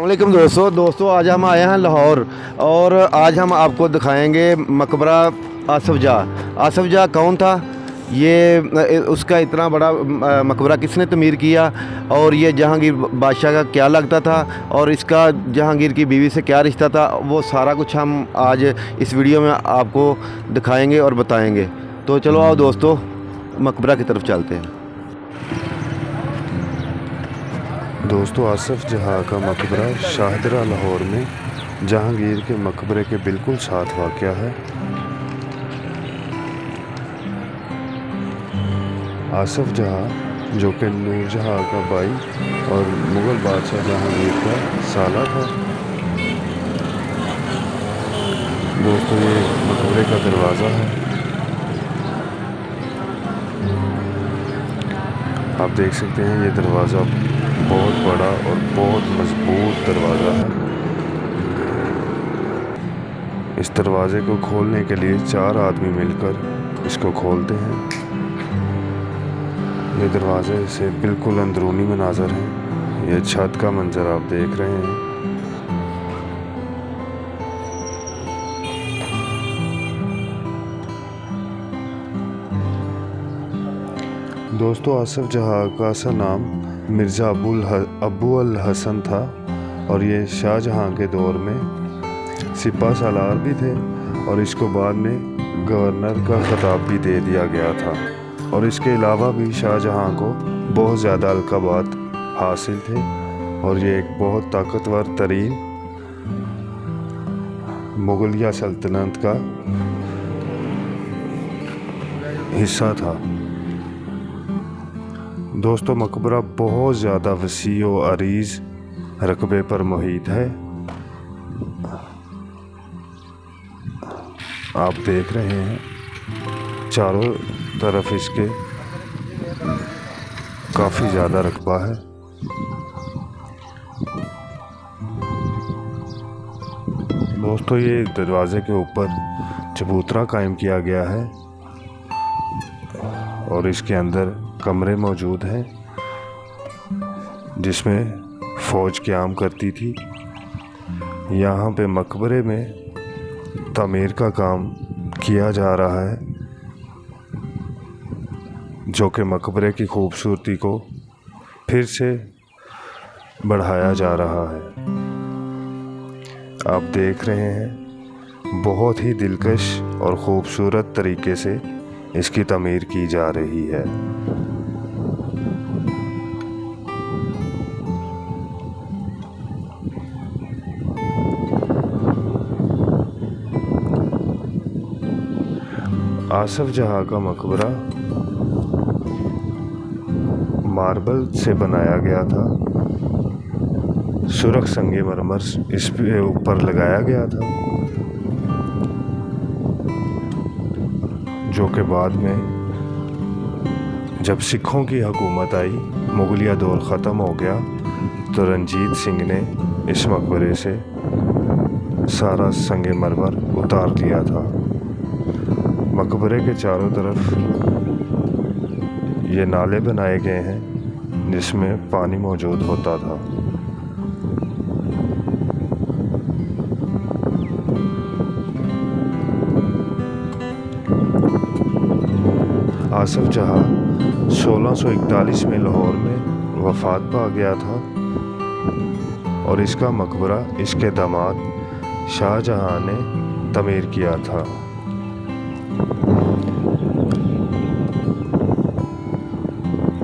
वालेकुम दोस्तों आज हम आए हैं लाहौर और आज हम आपको दिखाएंगे मकबरा आसफ जाह कौन था, ये उसका इतना बड़ा मकबरा किसने तमीर किया और ये जहांगीर बादशाह का क्या लगता था और इसका जहांगीर की बीवी से क्या रिश्ता था, वो सारा कुछ हम आज इस वीडियो में आपको दिखाएंगे और बताएंगे। तो चलो आओ दोस्तों मकबरा की तरफ चलते हैं। दोस्तों आसफ जहाँ का मकबरा शाहदरा लाहौर में जहांगीर के मकबरे के बिल्कुल साथ वाक़या है। आसफ जहाँ जो कि नूरजहाँ का भाई और मुग़ल बादशाह जहांगीर का साला था। दोस्तों ये मकबरे का दरवाज़ा है, आप देख सकते हैं। ये दरवाज़ा बहुत बड़ा और बहुत मजबूत दरवाज़ा है। इस दरवाज़े को खोलने के लिए 4 आदमी मिलकर इसको खोलते हैं। ये दरवाज़े से बिल्कुल अंदरूनी मनाज़र है। ये छत का मंज़र आप देख रहे हैं। दोस्तों आसफ जहाँ का असल नाम मिर्ज़ा अबू अल हसन था और ये शाहजहाँ के दौर में सिपा सालार भी थे और इसको बाद में गवर्नर का खिताब भी दे दिया गया था। और इसके अलावा भी शाहजहाँ को बहुत ज़्यादा अलक़ाबात हासिल थे और ये एक बहुत ताकतवर तरीन मुग़लिया सल्तनत का हिस्सा था। दोस्तों मकबरा बहुत ज़्यादा वसी व अरीज़ रकबे पर मुहित है। आप देख रहे हैं चारों तरफ इसके काफ़ी ज़्यादा रकबा है। दोस्तों ये दरवाज़े के ऊपर चबूतरा कायम किया गया है और इसके अंदर कमरे मौजूद हैं जिसमें फ़ौज क़याम करती थी। यहाँ पे मकबरे में तामीर का काम किया जा रहा है जो कि मकबरे की खूबसूरती को फिर से बढ़ाया जा रहा है। आप देख रहे हैं बहुत ही दिलकश और ख़ूबसूरत तरीके से इसकी तामीर की जा रही है। आसफ जहाँ का मकबरा मार्बल से बनाया गया था। सुरख संगमरमर इस पे ऊपर लगाया गया था जो कि बाद में जब सिखों की हुकूमत आई, मुग़लिया दौर ख़त्म हो गया तो रंजीत सिंह ने इस मकबरे से सारा संगमरमर उतार दिया था। मकबरे के चारों तरफ ये नाले बनाए गए हैं जिसमें पानी मौजूद होता था। आसफ जहाँ 1641 में लाहौर में वफ़ात पा गया था और इसका मकबरा इसके दामाद शाहजहाँ ने तमीर किया था।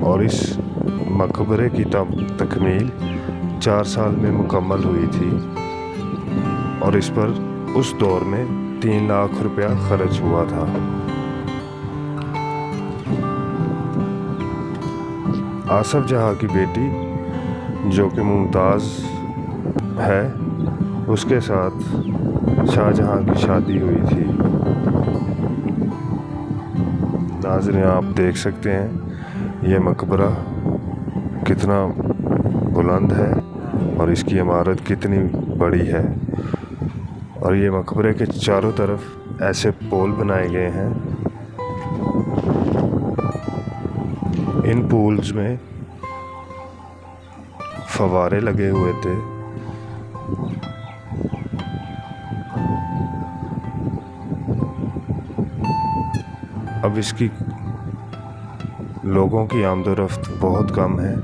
और इस मकबरे की तकमील 4 साल में मुकम्मल हुई थी और इस पर उस दौर में 3 लाख रुपया खर्च हुआ था। आसफ जहाँ की बेटी जो कि मुमताज़ है, उसके साथ शाहजहाँ की शादी हुई थी। नाज़रीन आप देख सकते हैं ये मकबरा कितना बुलंद है और इसकी इमारत कितनी बड़ी है। और ये मकबरे के चारों तरफ ऐसे पोल बनाए गए हैं। इन पूल्स में फव्वारे लगे हुए थे अब इसकी लोगों की आमदोरफ्त बहुत कम है।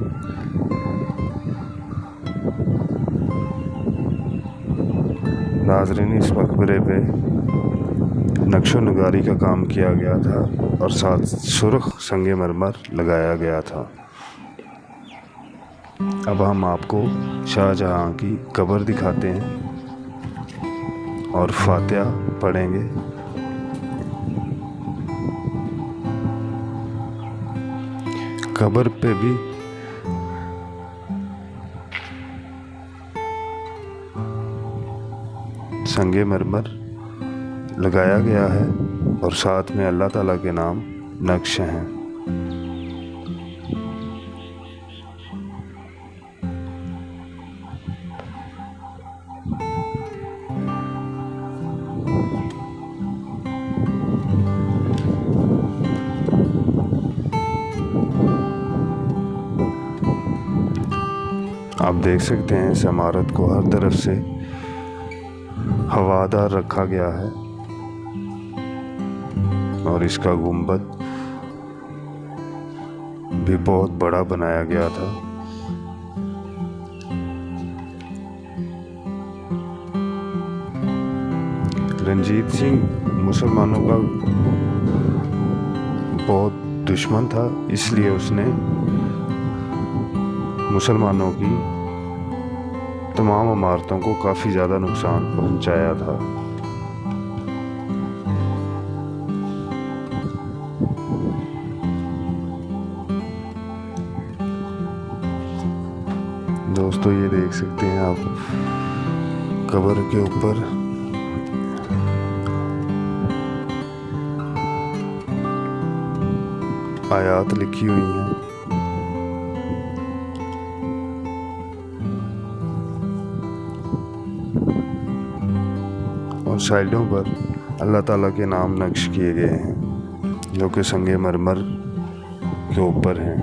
नाज़रीन, इस मकबरे पे नक्शो नगारी का काम किया गया था और साथ सुर्ख संगमरमर लगाया गया था। अब हम आपको शाहजहां की कब्र दिखाते हैं और फातिहा पढ़ेंगे। कब्र पे भी संगमरमर लगाया गया है और साथ में अल्लाह ताला के नाम नक्श हैं। आप देख सकते हैं इस इमारत को हर तरफ से हवादार रखा गया है और इसका गुंबद भी बहुत बड़ा बनाया गया था। रंजीत सिंह मुसलमानों का बहुत दुश्मन था, इसलिए उसने मुसलमानों की तमाम इमारतों को काफ़ी ज़्यादा नुकसान पहुंचाया था। दोस्तों, ये देख सकते हैं आप कब्र के ऊपर आयात लिखी हुई हैं। और साइडों पर अल्लाह ताला के नाम नक्श किए गए हैं जो कि संगमरमर के ऊपर हैं।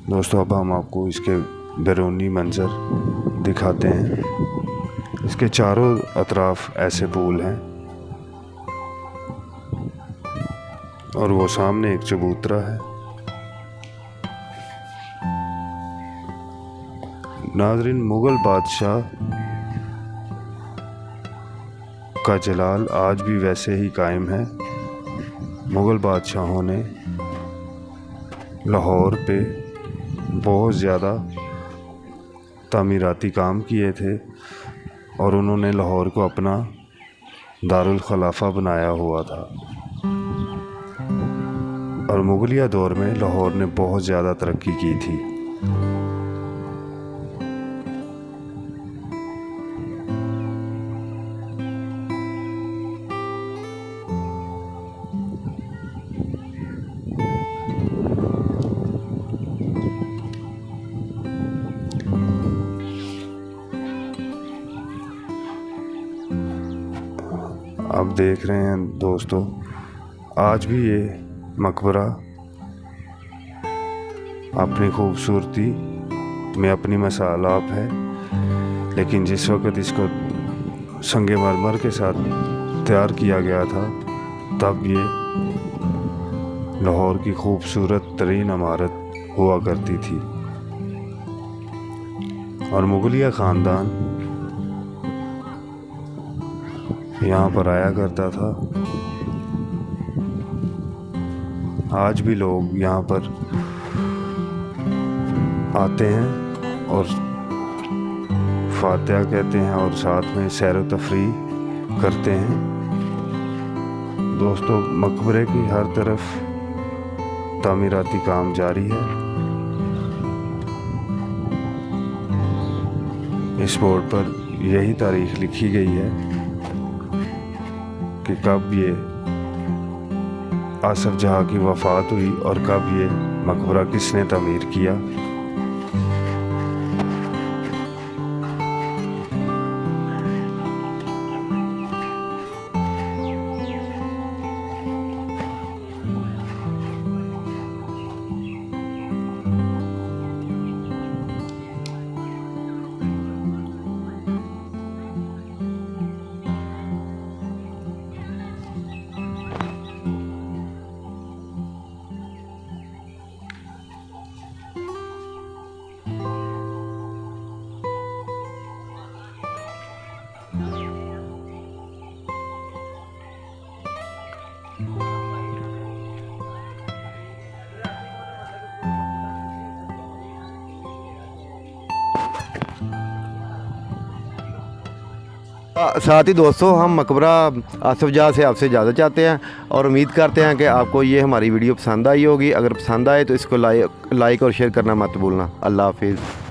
दोस्तों, अब हम आपको इसके बैरूनी मंजर दिखाते हैं। इसके चारों अतराफ ऐसे पुल हैं और वो सामने एक चबूतरा है। नाज़रीन, मुग़ल बादशाह का जलाल आज भी वैसे ही कायम है। मुग़ल बादशाहों ने लाहौर पे बहुत ज़्यादा तामीराती काम किए थे और उन्होंने लाहौर को अपना दारुल खलाफा बनाया हुआ था। और मुग़लिया दौर में लाहौर ने बहुत ज़्यादा तरक्की की थी। आप देख रहे हैं दोस्तों, आज भी ये मकबरा अपनी खूबसूरती में अपनी मिसाल आप है, लेकिन जिस वक़्त इसको संगमरमर के साथ तैयार किया गया था तब ये लाहौर की खूबसूरत तरीन इमारत हुआ करती थी। और मुग़लिया ख़ानदान यहाँ पर आया करता था। आज भी लोग यहाँ पर आते हैं और फातिहा कहते हैं और साथ में सैर व तफरीह करते हैं। दोस्तों, मकबरे की हर तरफ तामीराती काम जारी है। इस बोर्ड पर यही तारीख लिखी गई है कि कब ये आसफ जहाँ की वफ़ात हुई और कब ये मकबरा किसने तामीर किया। साथ ही दोस्तों हम मकबरा आसफ जाह से आपसे इजाज़त चाहते हैं और उम्मीद करते हैं कि आपको ये हमारी वीडियो पसंद आई होगी। अगर पसंद आए तो इसको लाइक और शेयर करना मत भूलना। अल्लाह हाफिज़।